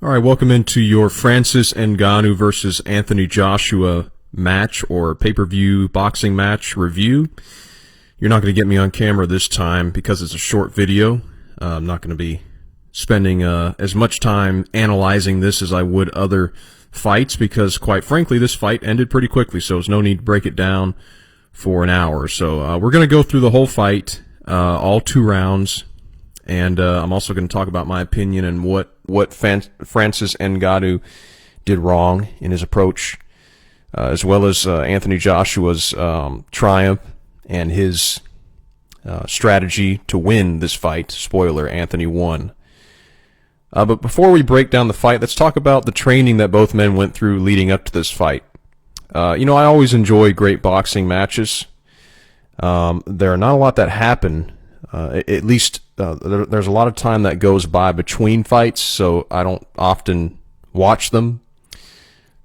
All right, welcome into your Francis Ngannou versus Anthony Joshua match or pay-per-view boxing match review. You're not going to get me on camera this time because it's a short video. I'm not going to be spending as much time analyzing this as I would other fights because, quite frankly, this fight ended pretty quickly, so there's no need to break it down for an hour. So we're going to go through the whole fight, all 2 rounds. And I'm also going to talk about my opinion and what Francis Ngannou did wrong in his approach, as well as Anthony Joshua's triumph and his strategy to win this fight. Spoiler, Anthony won. But before we break down the fight, let's talk about the training that both men went through leading up to this fight. I always enjoy great boxing matches. There are not a lot that happen. At least there's a lot of time that goes by between fights, so I don't often watch them.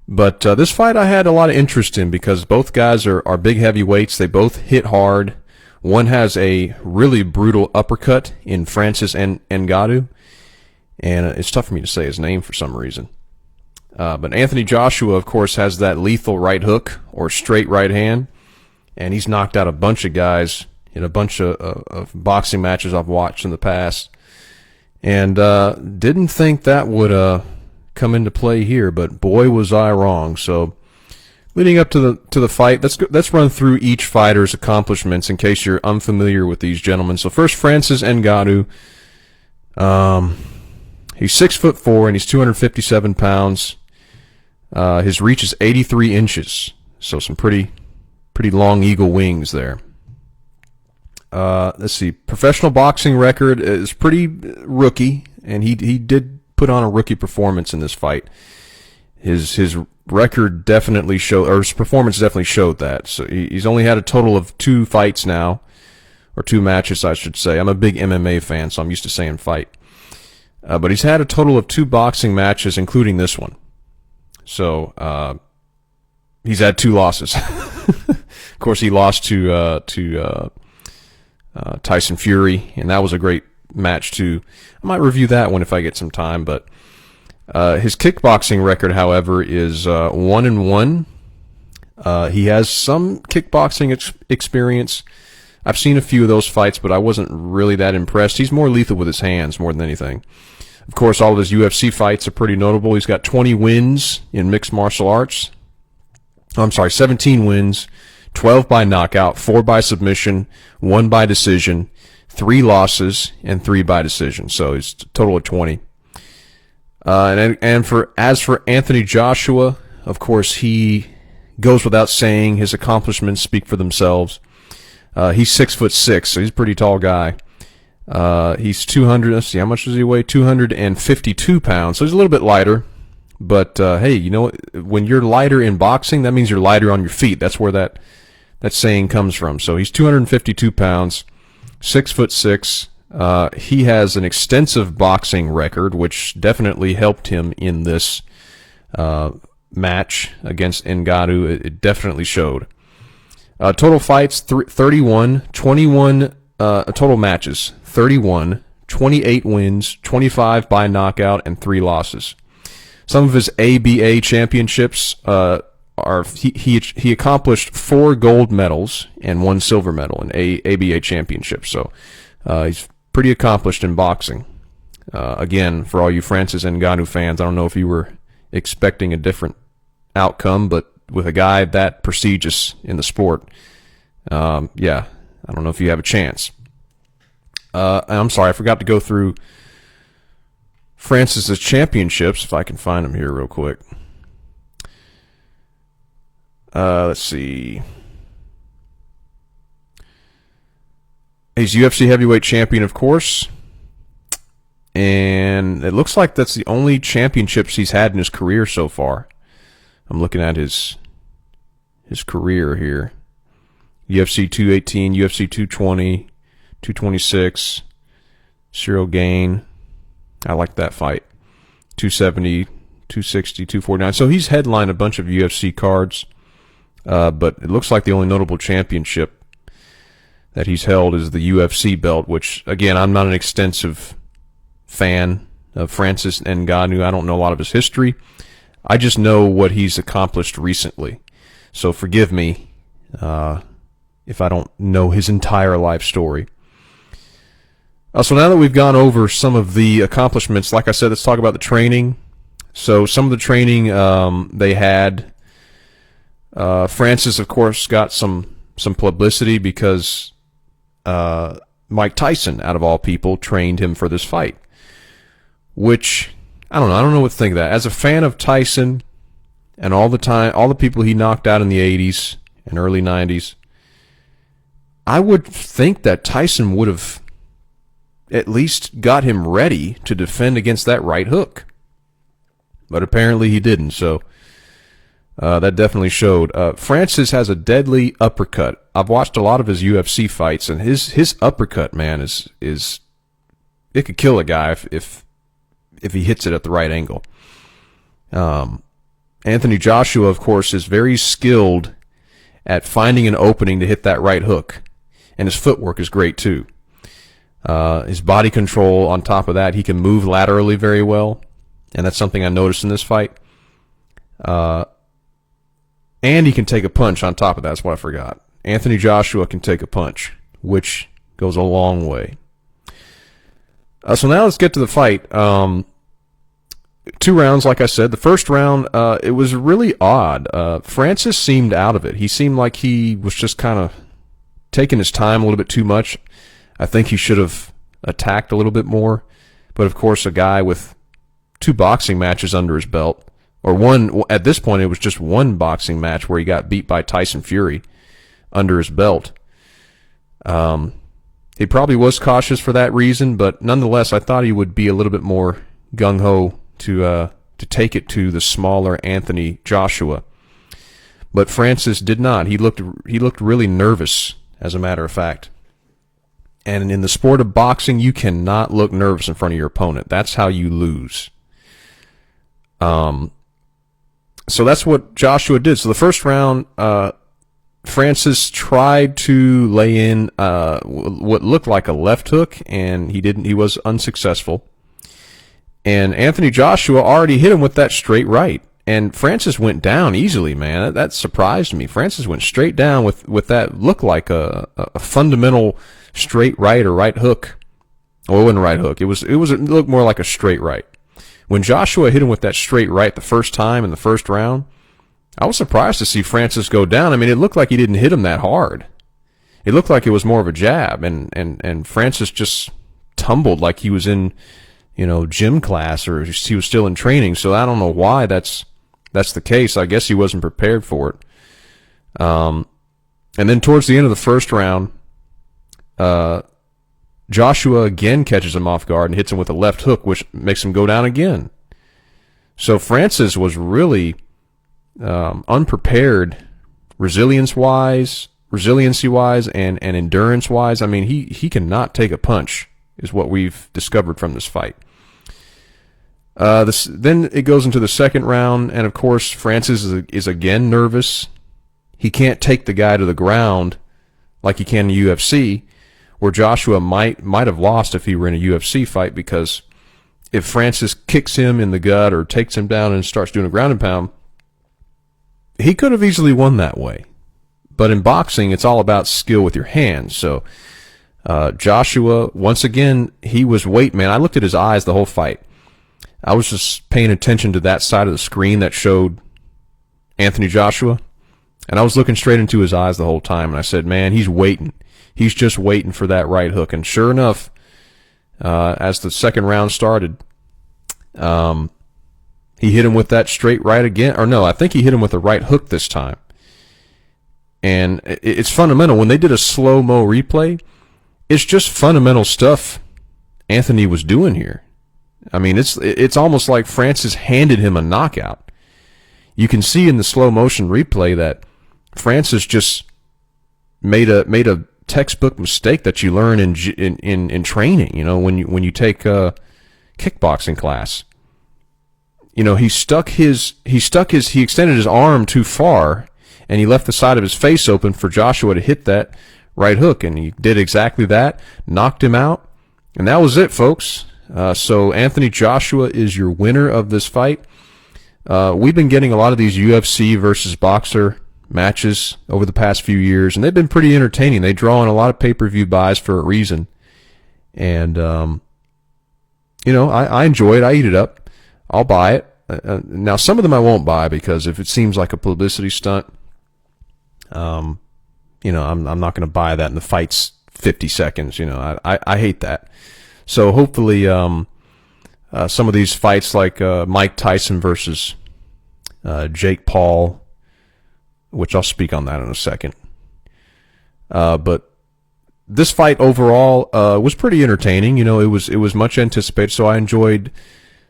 But this fight I had a lot of interest in because both guys are big heavyweights. They both hit hard. One has a really brutal uppercut in Francis Ngannou, and it's tough for me to say his name for some reason. But Anthony Joshua, of course, has that lethal right hook or straight right hand, and he's knocked out a bunch of guys in a bunch of boxing matches I've watched in the past, and didn't think that would come into play here, but boy was I wrong. So leading up to the fight, let's run through each fighter's accomplishments in case you're unfamiliar with these gentlemen. So first, Francis Ngannou. He's 6'4" and he's 257 pounds. His reach is 83 inches, so some pretty long eagle wings there. Let's see. Professional boxing record is pretty rookie, and he did put on a rookie performance in this fight. His record definitely showed, or his performance definitely showed that. So he's only had a total of 2 fights now, or 2 matches, I should say. I'm a big MMA fan, so I'm used to saying fight. But he's had a total of 2 boxing matches, including this one. So he's had 2 losses. Of course, he lost to Tyson Fury, and that was a great match too. I might review that one if I get some time, but his kickboxing record, however, is 1-1. He has some kickboxing experience. I've seen a few of those fights, but I wasn't really that impressed. He's more lethal with his hands more than anything. Of course, all of his UFC fights are pretty notable. He's got 20 wins in mixed martial arts. 17 wins. 12 by knockout, 4 by submission, 1 by decision, 3 losses, and 3 by decision. So it's a total of 20. As for Anthony Joshua, of course, he goes without saying. His accomplishments speak for themselves. He's 6'6", so he's a pretty tall guy. He's 200. Let's see, how much does he weigh? 252 pounds. So he's a little bit lighter. But hey, when you're lighter in boxing, that means you're lighter on your feet. That's where that saying comes from. So he's 252 pounds, 6'6". He has an extensive boxing record, which definitely helped him in this match against Ngannou. It definitely showed. Total fights, 31, 21 total matches, 31, 28 wins, 25 by knockout, and 3 losses. Some of his ABA championships he accomplished 4 gold medals and 1 silver medal in ABA championships. So he's pretty accomplished in boxing. Again, for all you Francis Ngannou fans, I don't know if you were expecting a different outcome, but with a guy that prestigious in the sport, yeah, I don't know if you have a chance. I'm sorry, I forgot to go through Francis's championships, if I can find them here real quick. Let's see. He's UFC heavyweight champion, of course. And it looks like that's the only championships he's had in his career so far. I'm looking at his career here. UFC 218, UFC 220, 226, Cyril Gain. I like that fight. 270, 260, 249. So he's headlined a bunch of UFC cards, but it looks like the only notable championship that he's held is the UFC belt, which, again, I'm not an extensive fan of Francis Ngannou. I don't know a lot of his history. I just know what he's accomplished recently. So forgive me if I don't know his entire life story. So now that we've gone over some of the accomplishments, like I said, let's talk about the training. So some of the training they had, Francis, of course, got some publicity because Mike Tyson, out of all people, trained him for this fight. Which, I don't know what to think of that. As a fan of Tyson and all the people he knocked out in the 80s and early 90s, I would think that Tyson would have at least got him ready to defend against that right hook. But apparently he didn't, so that definitely showed. Francis has a deadly uppercut. I've watched a lot of his UFC fights, and his uppercut, man, is it could kill a guy if he hits it at the right angle. Anthony Joshua, of course, is very skilled at finding an opening to hit that right hook, and his footwork is great too. His body control, on top of that, he can move laterally very well, and that's something I noticed in this fight. And he can take a punch on top of that. That's what I forgot. Anthony Joshua can take a punch, which goes a long way. So now let's get to the fight. 2 rounds, like I said. The first round, it was really odd. Francis seemed out of it. He seemed like he was just kind of taking his time a little bit too much. I think he should have attacked a little bit more. But, of course, a guy with 2 boxing matches under his belt, or one, at this point it was just 1 boxing match where he got beat by Tyson Fury under his belt. He probably was cautious for that reason, but nonetheless, I thought he would be a little bit more gung-ho to take it to the smaller Anthony Joshua. But Francis did not. He looked really nervous, as a matter of fact. And in the sport of boxing, you cannot look nervous in front of your opponent. That's how you lose. So that's what Joshua did. So the first round, Francis tried to lay in what looked like a left hook, and he didn't. He was unsuccessful. And Anthony Joshua already hit him with that straight right. And Francis went down easily, man. That surprised me. Francis went straight down with that looked like a fundamental straight right or right hook. Well, it wasn't a right hook. It looked more like a straight right. When Joshua hit him with that straight right the first time in the first round, I was surprised to see Francis go down. I mean, it looked like he didn't hit him that hard. It looked like it was more of a jab, and Francis just tumbled like he was in, gym class, or he was still in training. So I don't know why that's the case. I guess he wasn't prepared for it. And then towards the end of the first round, Joshua again catches him off guard and hits him with a left hook, which makes him go down again. So Francis was really unprepared, resiliency-wise, and endurance-wise. I mean, he cannot take a punch, is what we've discovered from this fight. Then it goes into the second round, and of course Francis is again nervous. He can't take the guy to the ground like he can in the UFC, where Joshua might have lost if he were in a UFC fight, because if Francis kicks him in the gut or takes him down and starts doing a ground and pound, he could have easily won that way. But in boxing, it's all about skill with your hands. So Joshua, once again, he was weight, man. I looked at his eyes the whole fight. I was just paying attention to that side of the screen that showed Anthony Joshua, and I was looking straight into his eyes the whole time, and I said, man, he's waiting. He's just waiting for that right hook. And sure enough, as the second round started, he hit him with that straight right again. Or no, I think he hit him with a right hook this time. And it's fundamental. When they did a slow-mo replay, it's just fundamental stuff Anthony was doing here. I mean, it's almost like Francis handed him a knockout. You can see in the slow-motion replay that Francis just made a textbook mistake that you learn in training. When you take a kickboxing class, he extended his arm too far, and he left the side of his face open for Joshua to hit that right hook, and he did exactly that, knocked him out, and that was it, folks. So Anthony Joshua is your winner of this fight. We've been getting a lot of these UFC versus boxer matches over the past few years, and they've been pretty entertaining. They draw in a lot of pay-per-view buys for a reason, and I enjoy it. I eat it up. I'll buy it. Now, some of them I won't buy because if it seems like a publicity stunt, I'm not going to buy that, and the fight's 50 seconds. I hate that. So hopefully, some of these fights like Mike Tyson versus Jake Paul, which I'll speak on that in a second. But this fight overall was pretty entertaining. It was much anticipated, so I enjoyed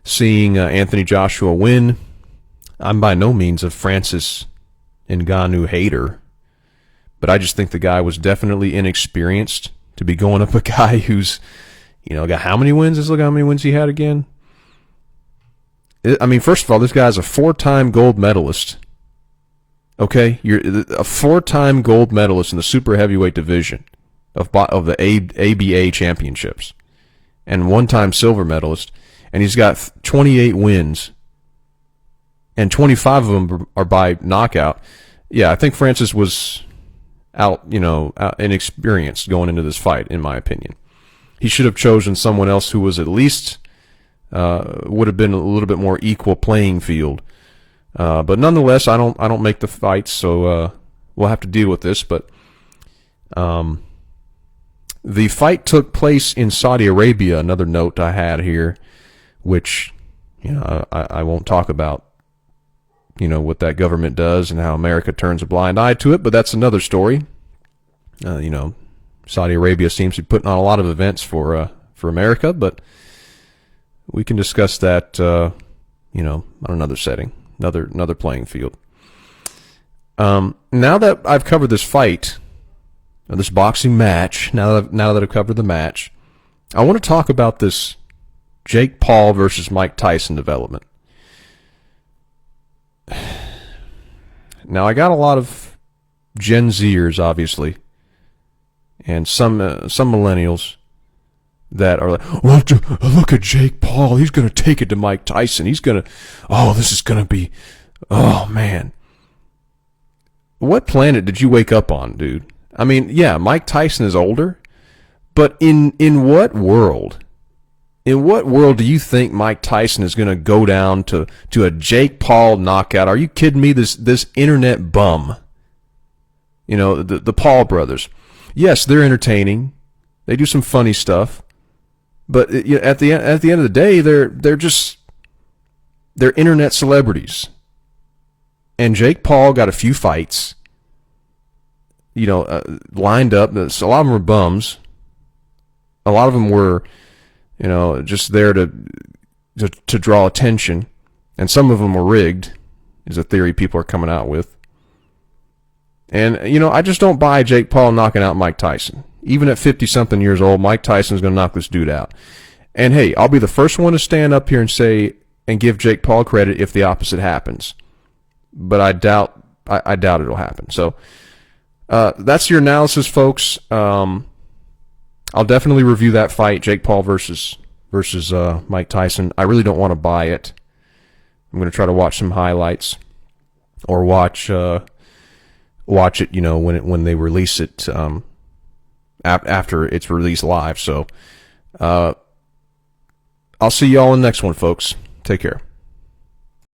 seeing Anthony Joshua win. I'm by no means a Francis Ngannou hater, but I just think the guy was definitely inexperienced to be going up a guy who's, got how many wins? Let's look how many wins he had again. I mean, first of all, this guy's a 4-time gold medalist. Okay, you're a 4-time gold medalist in the super heavyweight division of the ABA championships, and 1-time silver medalist. And he's got 28 wins, and 25 of them are by knockout. Yeah, I think Francis was out inexperienced going into this fight, in my opinion. He should have chosen someone else who was at least would have been a little bit more equal playing field. But nonetheless, I don't make the fights, so we'll have to deal with this. But the fight took place in Saudi Arabia. Another note I had here, which I won't talk about. What that government does and how America turns a blind eye to it, but that's another story. Saudi Arabia seems to be putting on a lot of events for America, but we can discuss that on another setting, another playing field. Now that I've covered this fight, this boxing match, now that I've covered the match, I want to talk about this Jake Paul versus Mike Tyson development. Now, I got a lot of Gen Zers, obviously, and some millennials that are like, well, look at Jake Paul. He's going to take it to Mike Tyson. This is going to be, oh, man. What planet did you wake up on, dude? I mean, yeah, Mike Tyson is older, but in what world? In what world do you think Mike Tyson is going to go down to a Jake Paul knockout? Are you kidding me? This internet bum. The Paul brothers. Yes, they're entertaining. They do some funny stuff. But at the end of the day, they're internet celebrities. And Jake Paul got a few fights, lined up. So a lot of them were bums. A lot of them were just there to draw attention, and some of them were rigged, is a theory people are coming out with. And I just don't buy Jake Paul knocking out Mike Tyson. Even at 50-something years old, Mike Tyson's going to knock this dude out. And hey, I'll be the first one to stand up here and say and give Jake Paul credit if the opposite happens. But I doubt it'll happen. So that's your analysis, folks. I'll definitely review that fight, Jake Paul versus Mike Tyson. I really don't want to buy it. I'm going to try to watch some highlights or watch it, when they release it after it's released live. So I'll see y'all in the next one, folks. Take care.